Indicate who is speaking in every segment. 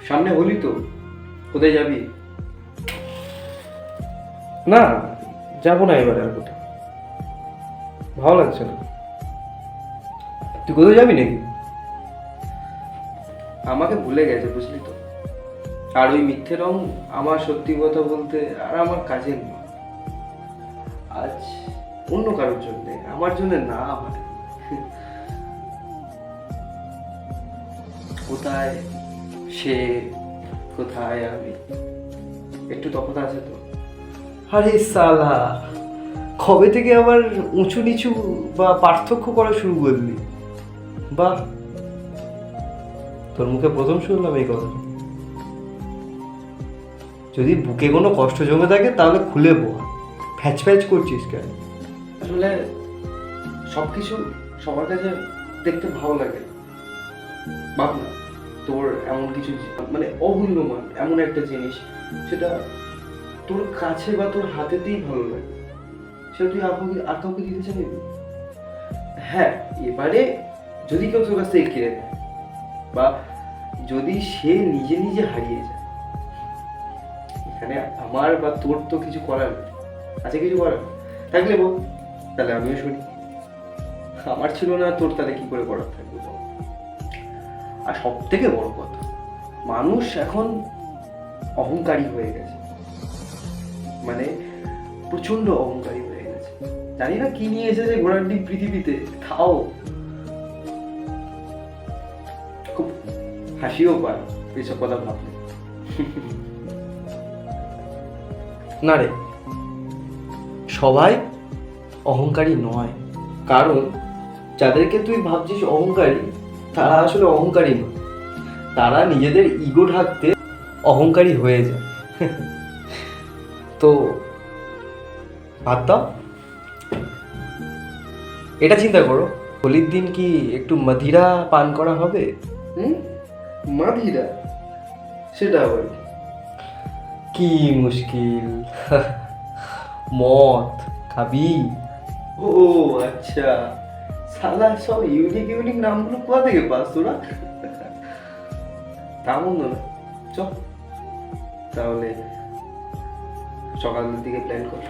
Speaker 1: সামনে হলি তো, কোথায় যাবি?
Speaker 2: না, যাবো না এবারে আর কোথাও, ভালো লাগছে না। তুই কোথাও যাবি নাকি?
Speaker 1: আমাকে ভুলে গেছে বুঝলি তো। আর ওই মিথ্যে রং আমার সত্যি কথা বলতে আর আমার কাজের না। আজ অন্য কারোর জন্য, আমার জন্য না। আমার কোথায় সে, কোথায় আমি, একটু তফাৎ আছে তো।
Speaker 2: আরে সালা, কবে থেকে আবার উঁচু নিচু বা পার্থক্য করা শুরু করলি? বাহ, তোর মুখে প্রথম শুনলাম এই কথা। যদি বুকে কোনো কষ্ট জমে থাকে তাহলে খুলে বল, ফ্যাচ ফ্যাচ করছিস কেন?
Speaker 1: আসলে সবকিছু সবার কাছে দেখতে ভালো লাগে। ভাব না, তোর এমন কিছু মানে অমূল্যমান এমন একটা জিনিস, সেটা তোর কাছে বা তোর হাতেতেই ভালো লাগে, সেটা তুই আর কাউকে দিতে চাইবি? হ্যাঁ, এবারে যদি কেউ তোর কাছ থেকে কেড়ে নেয়, বা যদি সে নিজে নিজে হারিয়ে যায়, এখানে আমার বা তোর তো কিছু করার নেই। আছে কিছু করার? থাকলে বল, তাহলে আমিও শুনি। আমার ছিল না, তোর তাহলে কি করে করার থাকবে বল? আর সব থেকে বড় কথা, মানুষ এখন অহংকারী হয়ে গেছে, মানে প্রচন্ড অহংকারী হয়ে গেছে। জানি না কি নিয়ে এসেছে ঘোড়ার ডিম পৃথিবীতে, তাও খুব হাসিও পায় এসব কথা ভাবলে।
Speaker 2: না রে, সবাই অহংকারী নয়। কারণ যাদেরকে তুই ভাবছিস অহংকারী, তারা আসলে অহংকারী নয়, তারা নিজেদের ইগো ঢাকতে অহংকারী হয়ে যায়। তো বাদ দাও, এটা চিন্তা করো, হোলির দিন কি একটু মদিরা পান করা হবে?
Speaker 1: মাধিরা? সেটা আবার কি?
Speaker 2: কি মুশকিল! মদ খাবি?
Speaker 1: ও আচ্ছা, সালা সব ইউনিক ইউনিক নামগুলো কোথা থেকে পাস তোরা? তা মন্দ না, চ তাহলে সকালের দিকে প্ল্যান কর।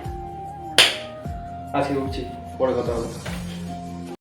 Speaker 1: আজকে উঠছি, পরে কথা হবে।